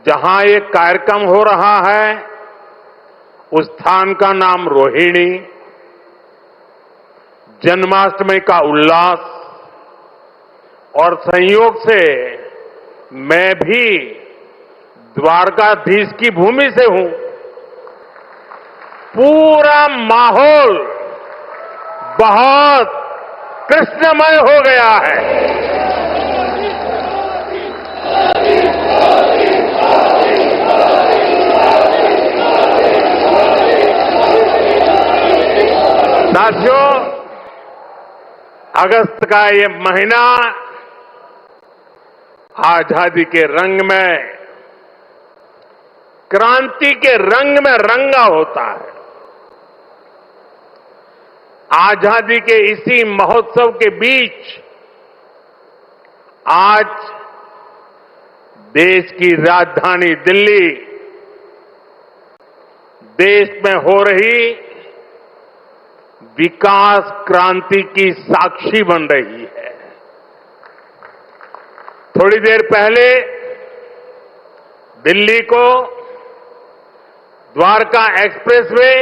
जहां एक कार्यक्रम हो रहा है उस स्थान का नाम रोहिणी, जन्माष्टमी का उल्लास, और संयोग से मैं भी द्वारकाधीश की भूमि से हूं। पूरा माहौल बहुत कृष्णमय हो गया है। साथियों, अगस्त का ये महीना आजादी के रंग में, क्रांति के रंग में रंगा होता है। आजादी के इसी महोत्सव के बीच आज देश की राजधानी दिल्ली देश में हो रही विकास क्रांति की साक्षी बन रही है। थोड़ी देर पहले दिल्ली को द्वारका एक्सप्रेसवे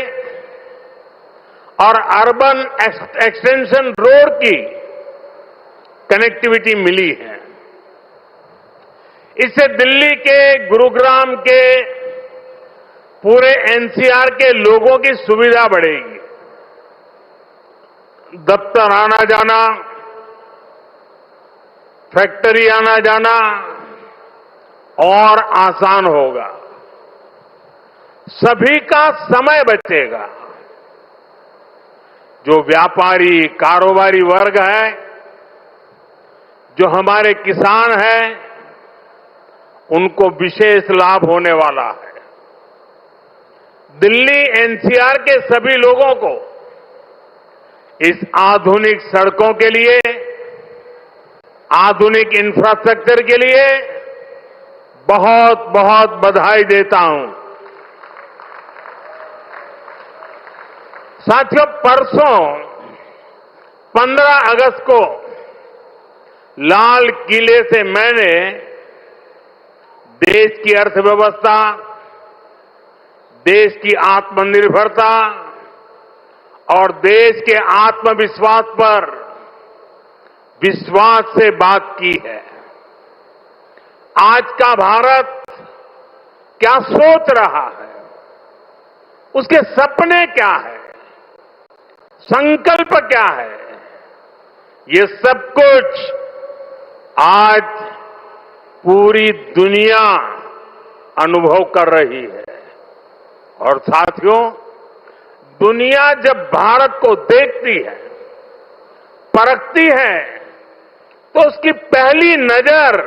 और अर्बन एक्सटेंशन रोड की कनेक्टिविटी मिली है। इससे दिल्ली के, गुरुग्राम के, पूरे एनसीआर के लोगों की सुविधा बढ़ेगी। दफ्तर आना जाना, फैक्ट्री आना जाना और आसान होगा। सभी का समय बचेगा। जो व्यापारी, कारोबारी वर्ग है, जो हमारे किसान हैं, उनको विशेष लाभ होने वाला है। दिल्ली एनसीआर के सभी लोगों को इस आधुनिक सड़कों के लिए, आधुनिक इंफ्रास्ट्रक्चर के लिए बहुत बहुत बधाई देता हूं। साथियों, परसों 15 अगस्त को लाल किले से मैंने देश की अर्थव्यवस्था, देश की आत्मनिर्भरता और देश के आत्मविश्वास पर विश्वास से बात की है। आज का भारत क्या सोच रहा है, उसके सपने क्या है, संकल्प क्या है, ये सब कुछ आज पूरी दुनिया अनुभव कर रही है। और साथियों, दुनिया जब भारत को देखती है, परखती है, तो उसकी पहली नजर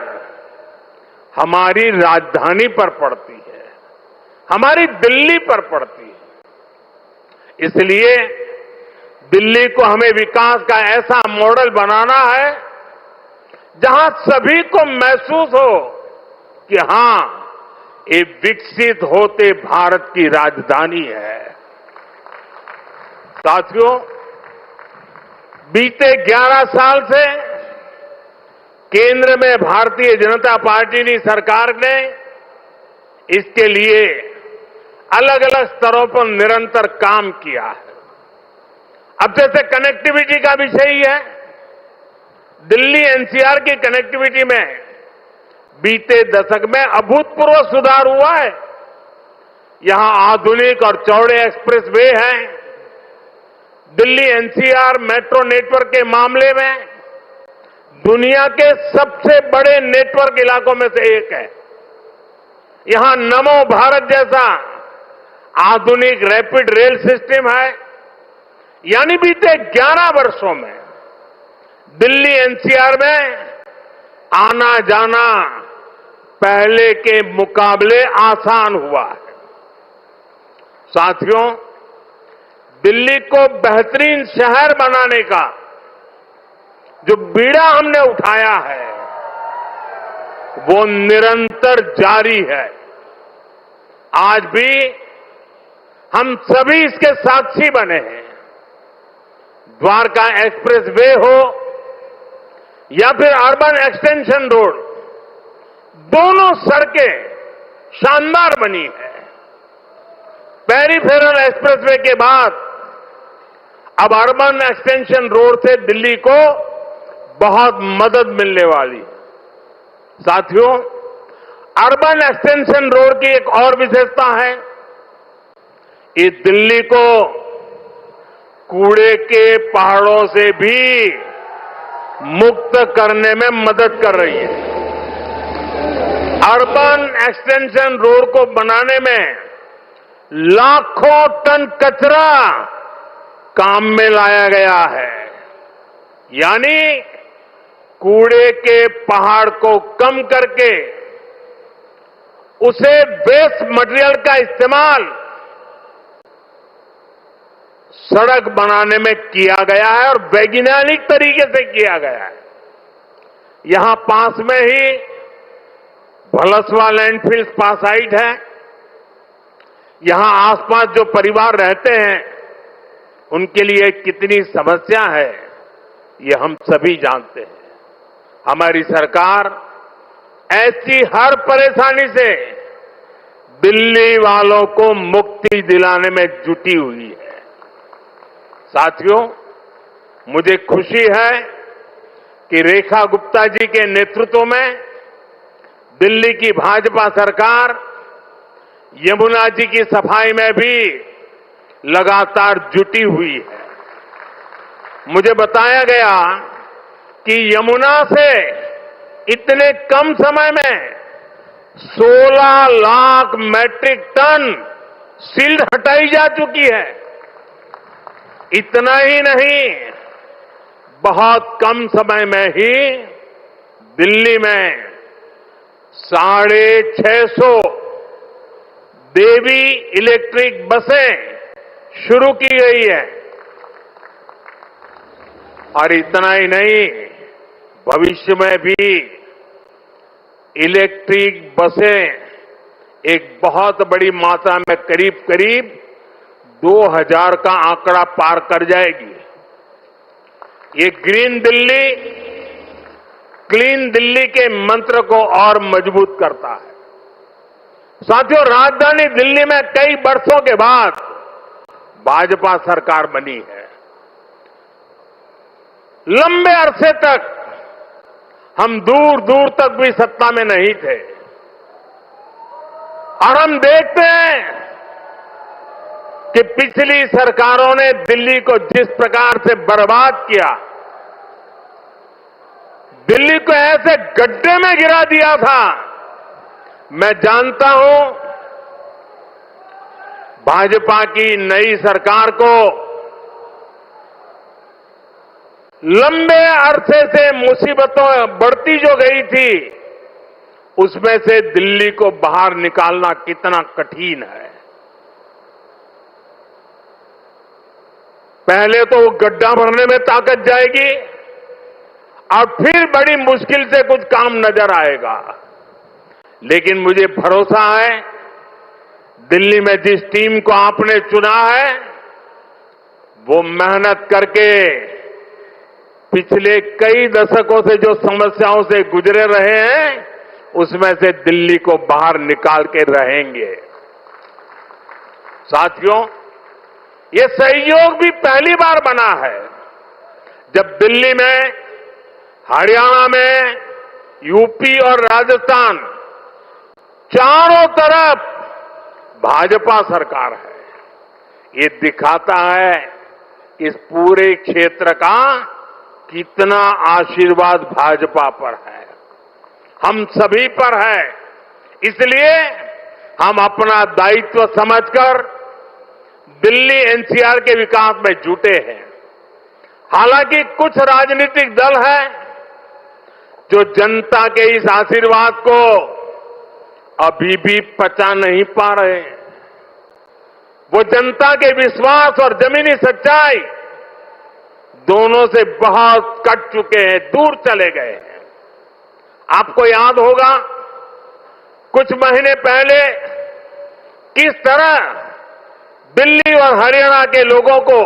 हमारी राजधानी पर पड़ती है, हमारी दिल्ली पर पड़ती है। इसलिए दिल्ली को हमें विकास का ऐसा मॉडल बनाना है जहां सभी को महसूस हो कि हां, ये विकसित होते भारत की राजधानी है। साथियों, बीते 11 साल से केंद्र में भारतीय जनता पार्टी की सरकार ने इसके लिए अलग अलग स्तरों पर निरंतर काम किया है। अब जैसे कनेक्टिविटी का विषय ही है, दिल्ली एनसीआर की कनेक्टिविटी में बीते दशक में अभूतपूर्व सुधार हुआ है। यहां आधुनिक और चौड़े एक्सप्रेसवे हैं। दिल्ली एनसीआर मेट्रो नेटवर्क के मामले में दुनिया के सबसे बड़े नेटवर्क इलाकों में से एक है। यहां नमो भारत जैसा आधुनिक रैपिड रेल सिस्टम है। यानी बीते 11 वर्षों में दिल्ली एनसीआर में आना जाना पहले के मुकाबले आसान हुआ है। साथियों, दिल्ली को बेहतरीन शहर बनाने का जो बीड़ा हमने उठाया है, वो निरंतर जारी है। आज भी हम सभी इसके साक्षी बने हैं। द्वारका एक्सप्रेस वे हो या फिर अर्बन एक्सटेंशन रोड, दोनों सड़कें शानदार बनी है। पेरिफेरल एक्सप्रेसवे के बाद अब अर्बन एक्सटेंशन रोड से दिल्ली को बहुत मदद मिलने वाली है। साथियों, अर्बन एक्सटेंशन रोड की एक और विशेषता है, ये दिल्ली को कूड़े के पहाड़ों से भी मुक्त करने में मदद कर रही है। अर्बन एक्सटेंशन रोड को बनाने में लाखों टन कचरा काम में लाया गया है, यानी कूड़े के पहाड़ को कम करके उसे वेस्ट मटेरियल का इस्तेमाल सड़क बनाने में किया गया है और वैज्ञानिक तरीके से किया गया है। यहां पास में ही भलसवा लैंडफिल स्पा साइट है। यहां आसपास जो परिवार रहते हैं उनके लिए कितनी समस्या है ये हम सभी जानते हैं। हमारी सरकार ऐसी हर परेशानी से दिल्ली वालों को मुक्ति दिलाने में जुटी हुई है। साथियों, मुझे खुशी है कि रेखा गुप्ता जी के नेतृत्व में दिल्ली की भाजपा सरकार यमुना जी की सफाई में भी लगातार जुटी हुई है। मुझे बताया गया कि यमुना से इतने कम समय में 16 लाख मैट्रिक टन सिल्ट हटाई जा चुकी है। इतना ही नहीं, बहुत कम समय में ही दिल्ली में 650 देवी इलेक्ट्रिक बसें शुरू की गई है। और इतना ही नहीं, भविष्य में भी इलेक्ट्रिक बसें एक बहुत बड़ी मात्रा में करीब करीब 2000 का आंकड़ा पार कर जाएगी। ये ग्रीन दिल्ली, क्लीन दिल्ली के मंत्र को और मजबूत करता है। साथियों, राजधानी दिल्ली में कई वर्षों के बाद भाजपा सरकार बनी है। लंबे अरसे तक हम दूर दूर तक भी सत्ता में नहीं थे और हम देखते हैं कि पिछली सरकारों ने दिल्ली को जिस प्रकार से बर्बाद किया, दिल्ली को ऐसे गड्ढे में गिरा दिया था। मैं जानता हूं भाजपा की नई सरकार को लंबे अरसे से मुसीबतों बढ़ती जो गई थी उसमें से दिल्ली को बाहर निकालना कितना कठिन है। पहले तो वो गड्ढा भरने में ताकत जाएगी और फिर बड़ी मुश्किल से कुछ काम नजर आएगा। लेकिन मुझे भरोसा है दिल्ली में जिस टीम को आपने चुना है वो मेहनत करके पिछले कई दशकों से जो समस्याओं से गुजरे रहे हैं उसमें से दिल्ली को बाहर निकाल के रहेंगे। साथियों, ये सहयोग भी पहली बार बना है जब दिल्ली में, हरियाणा में, यूपी और राजस्थान चारों तरफ भाजपा सरकार है। ये दिखाता है इस पूरे क्षेत्र का कितना आशीर्वाद भाजपा पर है, हम सभी पर है। इसलिए हम अपना दायित्व समझकर दिल्ली एनसीआर के विकास में जुटे हैं। हालांकि कुछ राजनीतिक दल हैं जो जनता के इस आशीर्वाद को अभी भी पचा नहीं पा रहे। वो जनता के विश्वास और जमीनी सच्चाई दोनों से बहुत कट चुके हैं, दूर चले गए हैं। आपको याद होगा कुछ महीने पहले किस तरह दिल्ली और हरियाणा के लोगों को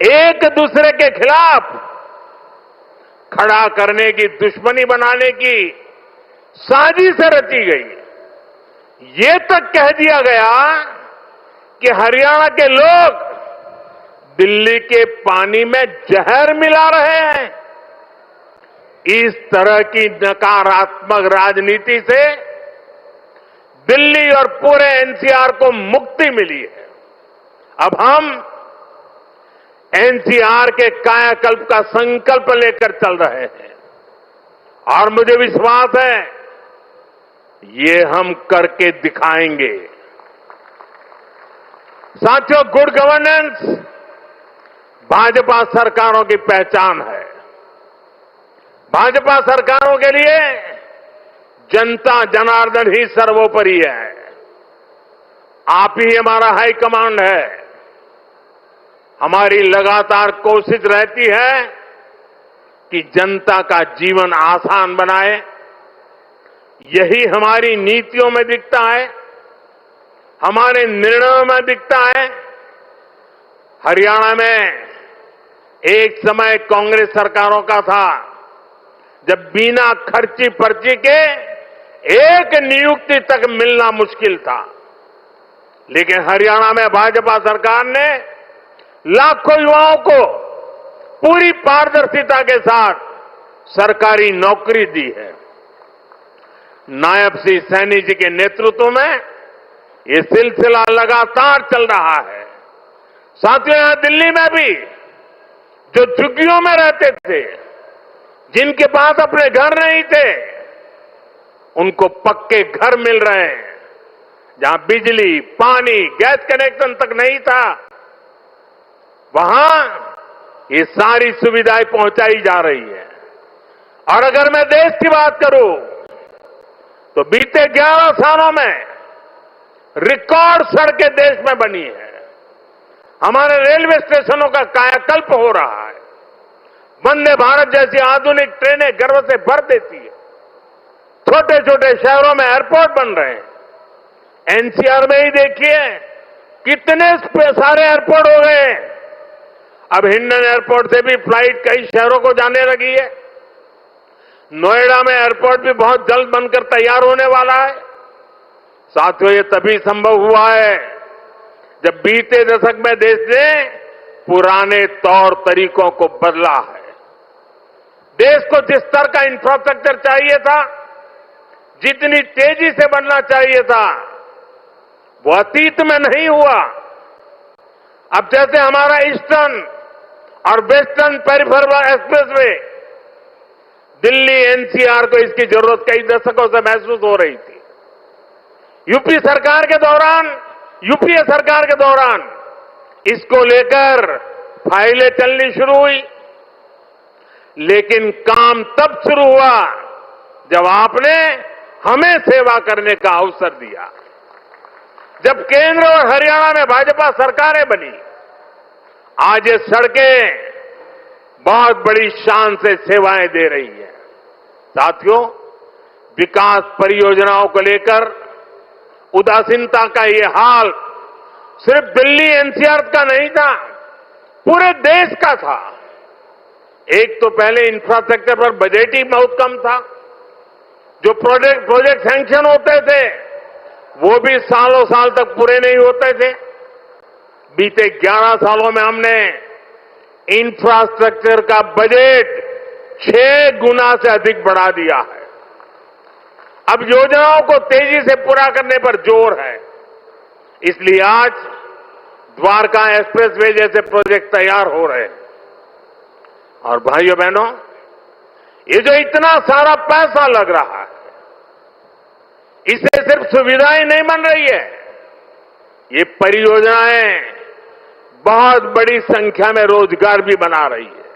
एक दूसरे के खिलाफ खड़ा करने की, दुश्मनी बनाने की साजिश रची गई। ये तक कह दिया गया कि हरियाणा के लोग दिल्ली के पानी में जहर मिला रहे हैं। इस तरह की नकारात्मक राजनीति से दिल्ली और पूरे एनसीआर को मुक्ति मिली है। अब हम एनसीआर के कायाकल्प का संकल्प लेकर चल रहे हैं और मुझे विश्वास है ये हम करके दिखाएंगे। साथियों, गुड गवर्नेंस भाजपा सरकारों की पहचान है। भाजपा सरकारों के लिए जनता जनार्दन ही सर्वोपरि है। आप ही हमारा हाई कमांड है। हमारी लगातार कोशिश रहती है कि जनता का जीवन आसान बनाए। यही हमारी नीतियों में दिखता है, हमारे निर्णयों में दिखता है। हरियाणा में एक समय कांग्रेस सरकारों का था जब बिना खर्ची पर्ची के एक नियुक्ति तक मिलना मुश्किल था, लेकिन हरियाणा में भाजपा सरकार ने लाखों युवाओं को पूरी पारदर्शिता के साथ सरकारी नौकरी दी है। नायब श्री सैनी जी के नेतृत्व में ये सिलसिला लगातार चल रहा है। साथियों, यहां दिल्ली में भी जो झुग्गियों में रहते थे, जिनके पास अपने घर नहीं थे, उनको पक्के घर मिल रहे हैं। जहां बिजली, पानी, गैस कनेक्शन तक नहीं था, वहां ये सारी सुविधाएं पहुंचाई जा रही है। और अगर मैं देश की बात करूं तो बीते 11 सालों में रिकॉर्ड सड़कें देश में बनी है। हमारे रेलवे स्टेशनों का कायाकल्प हो रहा है। वंदे भारत जैसी आधुनिक ट्रेनें गर्व से भर देती है। छोटे छोटे शहरों में एयरपोर्ट बन रहे हैं। एनसीआर में ही देखिए कितने सारे एयरपोर्ट हो गए। अब हिंडन एयरपोर्ट से भी फ्लाइट कई शहरों को जाने लगी है। नोएडा में एयरपोर्ट भी बहुत जल्द बनकर तैयार होने वाला है। साथियों, ये तभी संभव हुआ है जब बीते दशक में देश ने पुराने तौर तरीकों को बदला है। देश को जिस स्तर का इंफ्रास्ट्रक्चर चाहिए था, जितनी तेजी से बनना चाहिए था, वो अतीत में नहीं हुआ। अब जैसे हमारा ईस्टर्न और western peripheral expressway, Delhi NCR को इसकी जरूरत कई दशकों से महसूस हो रही थी। यूपीए सरकार के दौरान इसको लेकर फाइलें चलनी शुरू हुई, लेकिन काम तब शुरू हुआ जब आपने हमें सेवा करने का अवसर दिया। जब केंद्र और हरियाणा में भाजपा सरकारें बनी, आज ये सड़कें बहुत बड़ी शान से सेवाएं दे रही है। साथियों, विकास परियोजनाओं को लेकर उदासीनता का ये हाल सिर्फ दिल्ली एनसीआर का नहीं था, पूरे देश का था। एक तो पहले इंफ्रास्ट्रक्चर पर बजट ही बहुत कम था। जो प्रोजेक्ट सैंक्शन होते थे वो भी सालों साल तक पूरे नहीं होते थे। बीते 11 सालों में हमने इंफ्रास्ट्रक्चर का बजट 6 गुना से अधिक बढ़ा दिया है। अब योजनाओं को तेजी से पूरा करने पर जोर है। इसलिए आज द्वारका एक्सप्रेसवे जैसे प्रोजेक्ट तैयार हो रहे हैं। और भाइयों बहनों, ये जो इतना सारा पैसा लग रहा है, इससे सिर्फ सुविधाएं नहीं बन रही है, ये परियोजनाएं बहुत बड़ी संख्या में रोजगार भी बना रही है।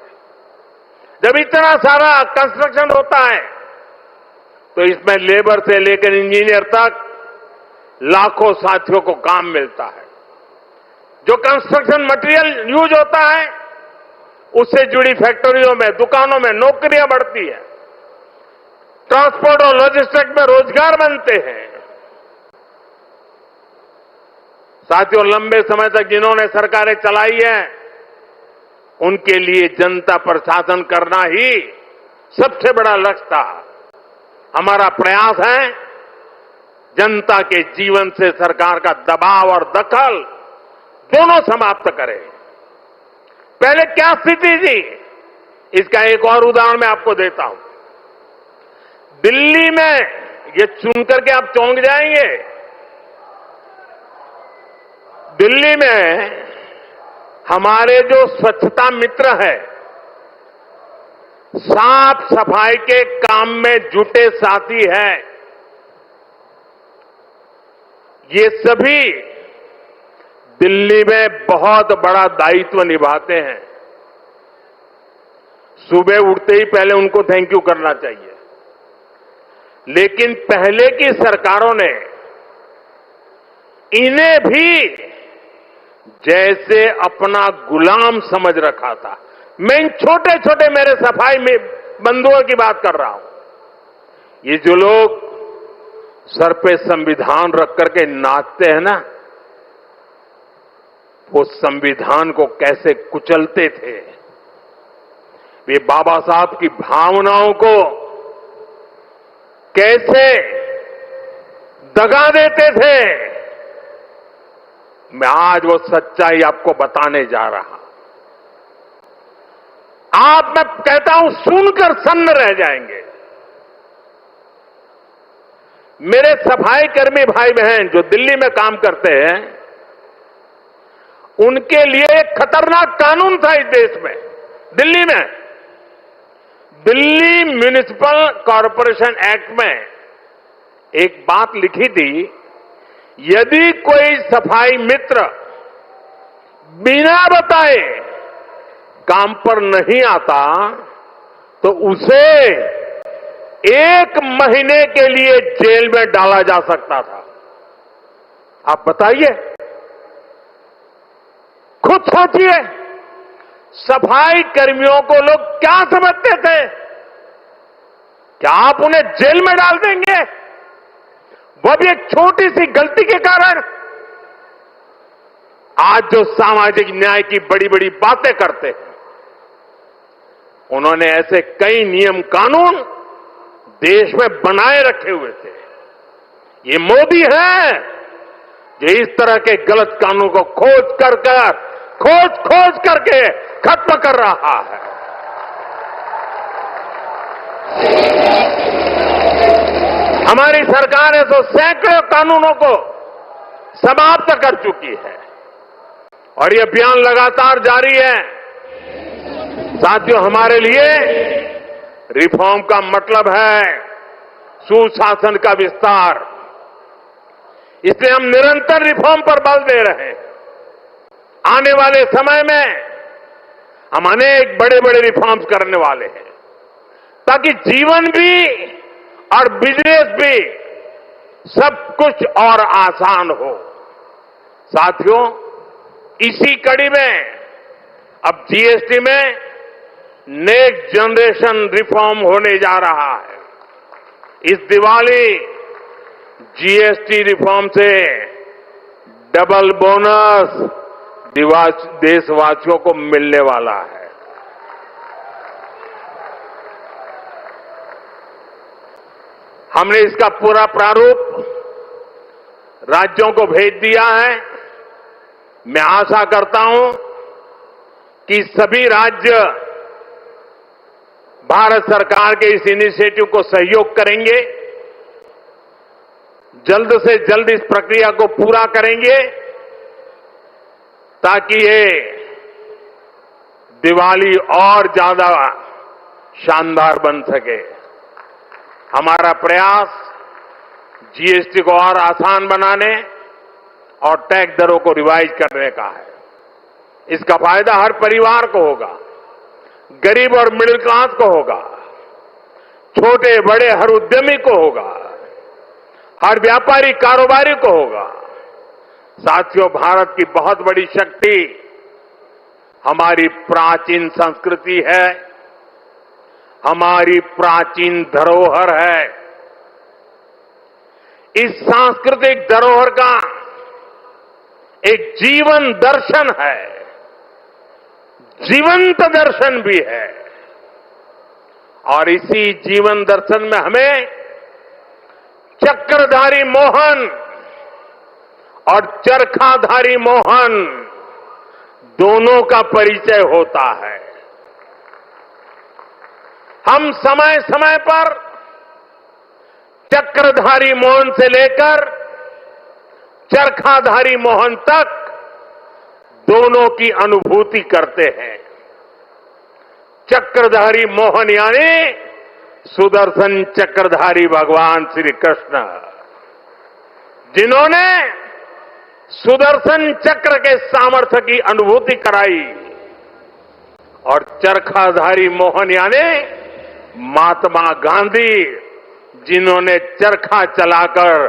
जब इतना सारा कंस्ट्रक्शन होता है तो इसमें लेबर से लेकर इंजीनियर तक लाखों साथियों को काम मिलता है। जो कंस्ट्रक्शन मटेरियल यूज होता है उससे जुड़ी फैक्ट्रियों में, दुकानों में नौकरियां बढ़ती है। ट्रांसपोर्ट और लॉजिस्टिक्स में रोजगार बनते हैं। साथियों, लंबे समय तक जिन्होंने सरकारें चलाई है, उनके लिए जनता प्रशासन करना ही सबसे बड़ा लक्ष्य था। हमारा प्रयास है जनता के जीवन से सरकार का दबाव और दखल दोनों समाप्त करें। पहले क्या स्थिति थी, इसका एक और उदाहरण मैं आपको देता हूं। दिल्ली में, ये सुनकर के आप चौंक जाएंगे, दिल्ली में हमारे जो स्वच्छता मित्र हैं, साफ सफाई के काम में जुटे साथी हैं, ये सभी दिल्ली में बहुत बड़ा दायित्व निभाते हैं। सुबह उठते ही पहले उनको थैंक यू करना चाहिए। लेकिन पहले की सरकारों ने इन्हें भी जैसे अपना गुलाम समझ रखा था। मैं इन छोटे छोटे मेरे सफाई में बंधुओं की बात कर रहा हूं। ये जो लोग सर पे संविधान रख करके नाचते हैं ना, वो संविधान को कैसे कुचलते थे, वे बाबा साहब की भावनाओं को कैसे दगा देते थे, मैं आज वो सच्चाई आपको बताने जा रहा। आप, मैं कहता हूं, सुनकर सन्न रह जाएंगे। मेरे सफाई कर्मी भाई बहन जो दिल्ली में काम करते हैं, उनके लिए एक खतरनाक कानून था इस देश में। दिल्ली में दिल्ली म्युनिसिपल कॉरपोरेशन एक्ट में एक बात लिखी थी, यदि कोई सफाई मित्र बिना बताए काम पर नहीं आता तो उसे 1 महीने के लिए जेल में डाला जा सकता था। आप बताइए, खुद सोचिए, सफाई कर्मियों को लोग क्या समझते थे? क्या आप उन्हें जेल में डाल देंगे, वो भी एक छोटी सी गलती के कारण? आज जो सामाजिक न्याय की बड़ी बड़ी बातें करते हैं, उन्होंने ऐसे कई नियम कानून देश में बनाए रखे हुए थे। ये मोदी है जो इस तरह के गलत कानून को खोज करके खत्म कर रहा है। हमारी सरकार है तो सैकड़ों कानूनों को समाप्त कर चुकी है और ये अभियान लगातार जारी है। साथियों, हमारे लिए रिफॉर्म का मतलब है सुशासन का विस्तार। इसलिए हम निरंतर रिफॉर्म पर बल दे रहे हैं। आने वाले समय में हम अनेक बड़े बड़े रिफॉर्म्स करने वाले हैं ताकि जीवन भी और बिजनेस भी सब कुछ और आसान हो। साथियों, इसी कड़ी में अब जीएसटी में नेक्स्ट जनरेशन रिफॉर्म होने जा रहा है। इस दिवाली जीएसटी रिफॉर्म से डबल बोनस देशवासियों को मिलने वाला है। हमने इसका पूरा प्रारूप राज्यों को भेज दिया है। मैं आशा करता हूं कि सभी राज्य भारत सरकार के इस इनिशिएटिव को सहयोग करेंगे, जल्द से जल्द इस प्रक्रिया को पूरा करेंगे ताकि ये दिवाली और ज्यादा शानदार बन सके। हमारा प्रयास जीएसटी को और आसान बनाने और टैक्स दरों को रिवाइज करने का है। इसका फायदा हर परिवार को होगा, गरीब और मिडिल क्लास को होगा, छोटे बड़े हर उद्यमी को होगा, हर व्यापारी कारोबारी को होगा। साथियों, भारत की बहुत बड़ी शक्ति हमारी प्राचीन संस्कृति है, हमारी प्राचीन धरोहर है। इस सांस्कृतिक धरोहर का एक जीवन दर्शन है, जीवंत दर्शन भी है और इसी जीवन दर्शन में हमें चक्रधारी मोहन और चरखाधारी मोहन दोनों का परिचय होता है। हम समय समय पर चक्रधारी मोहन से लेकर चरखाधारी मोहन तक दोनों की अनुभूति करते हैं। चक्रधारी मोहन यानी सुदर्शन चक्रधारी भगवान श्री कृष्ण, जिन्होंने सुदर्शन चक्र के सामर्थ्य की अनुभूति कराई, और चरखाधारी मोहन यानी महात्मा गांधी, जिन्होंने चरखा चलाकर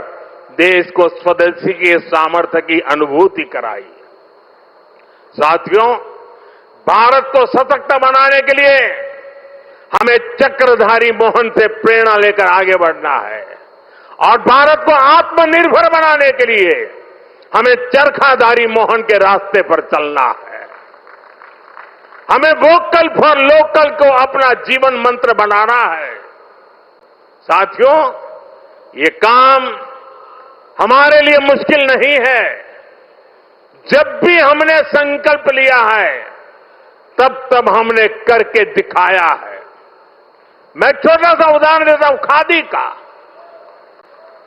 देश को स्वदेशी के सामर्थ्य की अनुभूति कराई। साथियों, भारत को सशक्त बनाने के लिए हमें चक्रधारी मोहन से प्रेरणा लेकर आगे बढ़ना है, और भारत को आत्मनिर्भर बनाने के लिए हमें चरखाधारी मोहन के रास्ते पर चलना है। हमें वोकल फॉर लोकल को अपना जीवन मंत्र बनाना है। साथियों, ये काम हमारे लिए मुश्किल नहीं है। जब भी हमने संकल्प लिया है, तब तब हमने करके दिखाया है। मैं छोटा सा उदाहरण देता हूं खादी का।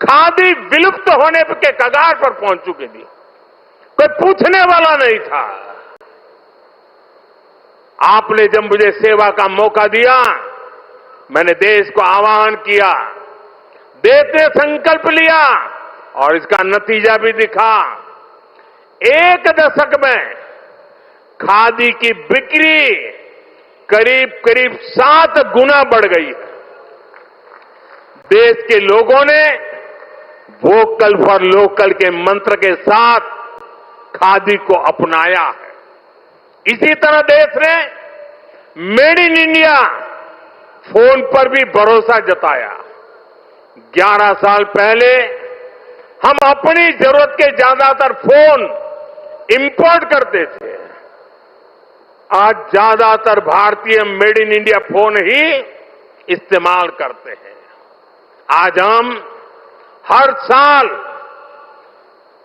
खादी विलुप्त होने के कगार पर पहुंच चुकी थी, कोई पूछने वाला नहीं था। आपने जब मुझे सेवा का मौका दिया, मैंने देश को आह्वान किया, देश ने संकल्प लिया, और इसका नतीजा भी दिखा। 1 दशक में खादी की बिक्री करीब करीब 7 गुना बढ़ गई है। देश के लोगों ने वोकल फॉर लोकल के मंत्र के साथ खादी को अपनाया है। इसी तरह देश ने मेड इन इंडिया फोन पर भी भरोसा जताया। 11 साल पहले हम अपनी जरूरत के ज्यादातर फोन इंपोर्ट करते थे। आज ज्यादातर भारतीय मेड इन इंडिया फोन ही इस्तेमाल करते हैं। आज हम हर साल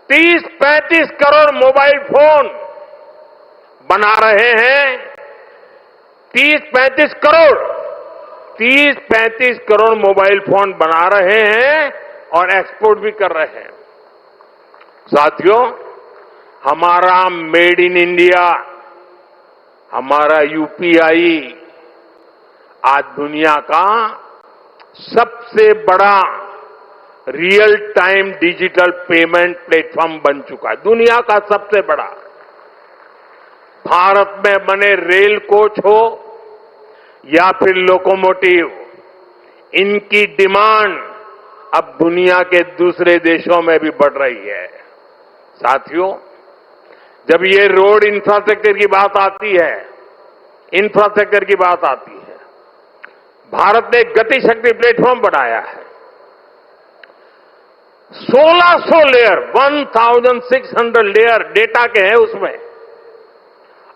30-35 करोड़ मोबाइल फोन बना रहे हैं। 30-35 करोड़ मोबाइल फोन बना रहे हैं और एक्सपोर्ट भी कर रहे हैं। साथियों, हमारा मेड इन इंडिया, हमारा यूपीआई आज दुनिया का सबसे बड़ा real time digital payment platform बन चुका है। दुनिया का सबसे बड़ा। भारत में बने रेल कोच हो या फिर लोकोमोटिव, इनकी डिमांड अब दुनिया के दूसरे देशों में भी बढ़ रही है। साथियों, जब ये रोड इंफ्रास्ट्रक्चर की बात आती है, भारत ने एक गति शक्ति प्लेटफॉर्म बनाया है। 1600 लेयर, 1600 लेयर डेटा के हैं उसमें,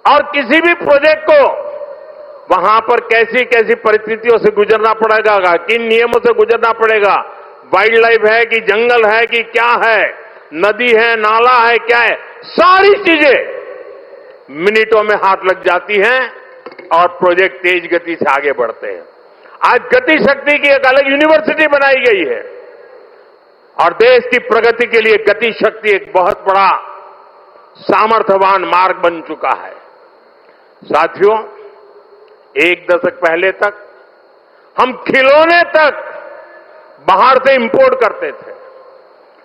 और किसी भी प्रोजेक्ट को वहां पर कैसी कैसी परिस्थितियों से गुजरना पड़ेगा, किन नियमों से गुजरना पड़ेगा, वाइल्ड लाइफ है कि जंगल है कि क्या है, नदी है, नाला है, क्या है, सारी चीजें मिनटों में हाथ लग जाती हैं और प्रोजेक्ट तेज गति से आगे बढ़ते हैं। आज गति शक्ति की एक अलग यूनिवर्सिटी बनाई गई है, और देश की प्रगति के लिए गति शक्ति एक बहुत बड़ा सामर्थ्यवान मार्ग बन चुका है। साथियों, 1 दशक पहले तक हम खिलौने तक बाहर से इंपोर्ट करते थे,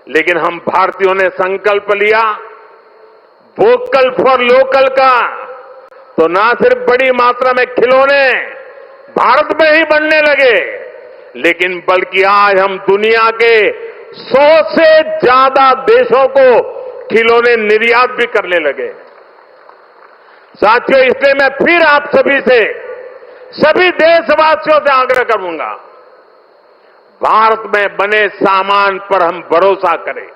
लेकिन हम भारतीयों ने संकल्प लिया वोकल फॉर लोकल का, तो ना सिर्फ बड़ी मात्रा में खिलौने भारत में ही बनने लगे, लेकिन बल्कि आज हम दुनिया के 100 से ज्यादा देशों को खिलौने निर्यात भी करने लगे। साथियों, इसलिए मैं फिर आप सभी से, सभी देशवासियों से आग्रह करूंगा, भारत में बने सामान पर हम भरोसा करें।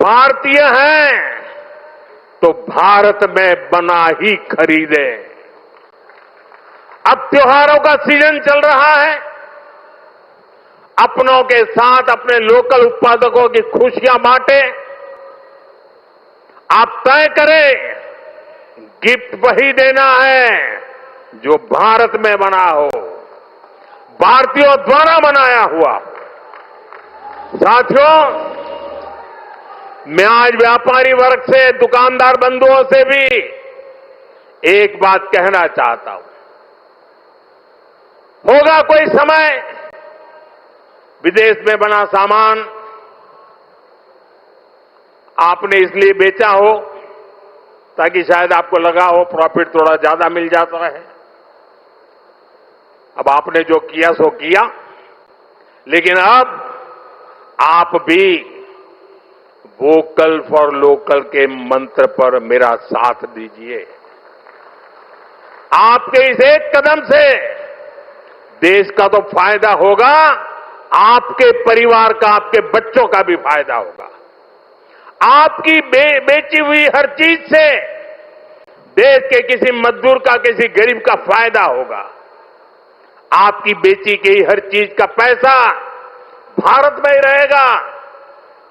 भारतीय हैं तो भारत में बना ही खरीदें। अब त्योहारों का सीजन चल रहा है। अपनों के साथ अपने लोकल उत्पादकों की खुशियां बांटे। आप तय करें, गिफ्ट वही देना है जो भारत में बना हो, भारतीयों द्वारा बनाया हुआ। साथियों, मैं आज व्यापारी वर्ग से, दुकानदार बंधुओं से भी एक बात कहना चाहता हूं। होगा कोई समय विदेश में बना सामान आपने इसलिए बेचा हो ताकि शायद आपको लगा हो प्रॉफिट थोड़ा ज्यादा मिल जाता है। अब आपने जो किया सो किया, लेकिन अब आप भी वोकल फॉर लोकल के मंत्र पर मेरा साथ दीजिए। आपके इस एक कदम से देश का तो फायदा होगा, आपके परिवार का, आपके बच्चों का भी फायदा होगा। आपकी बेची हुई हर चीज से देश के किसी मजदूर का, किसी गरीब का फायदा होगा। आपकी बेची गई हर चीज का पैसा भारत में ही रहेगा,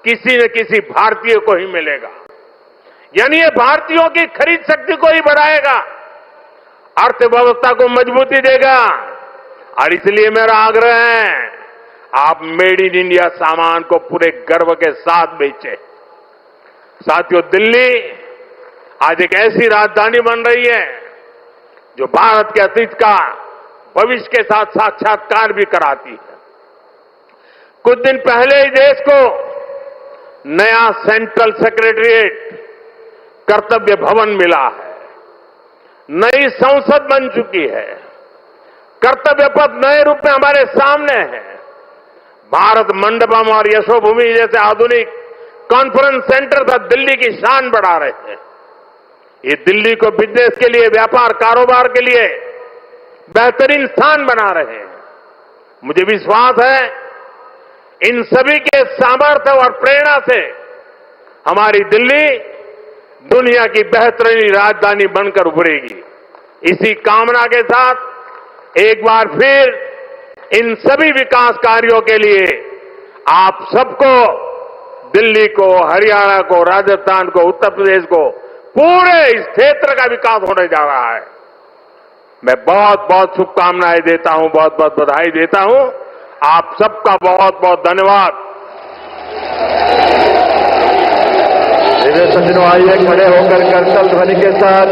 किसी न किसी भारतीय को ही मिलेगा। यानी ये भारतीयों की खरीद शक्ति को ही बढ़ाएगा, अर्थव्यवस्था को मजबूती देगा। और इसलिए मेरा आग्रह है, आप मेड इन इंडिया सामान को पूरे गर्व के साथ बेचें। साथियों, दिल्ली आज एक ऐसी राजधानी बन रही है जो भारत के अतीत का भविष्य के साथ साक्षात्कार भी कराती है। कुछ दिन पहले ही देश को नया सेंट्रल सेक्रेटरिएट, कर्तव्य भवन मिला है। नई संसद बन चुकी है। कर्तव्य पथ नए रूप में हमारे सामने है। भारत मंडपम और यशोभूमि जैसे आधुनिक कॉन्फ्रेंस सेंटर पर दिल्ली की शान बढ़ा रहे हैं। ये दिल्ली को बिजनेस के लिए, व्यापार कारोबार के लिए बेहतरीन स्थान बना रहे हैं। मुझे विश्वास है, इन सभी के सामर्थ्य और प्रेरणा से हमारी दिल्ली दुनिया की बेहतरीन राजधानी बनकर उभरेगी। इसी कामना के साथ एक बार फिर इन सभी विकास कार्यों के लिए आप सबको, दिल्ली को, हरियाणा को, राजस्थान को, उत्तर प्रदेश को, पूरे इस क्षेत्र का विकास होने जा रहा है। मैं बहुत बहुत शुभकामनाएं देता हूं, बहुत बहुत बधाई देता हूं। आप सबका बहुत बहुत धन्यवाद। सज्जनों, आइए खड़े होकर करतल ध्वनि के साथ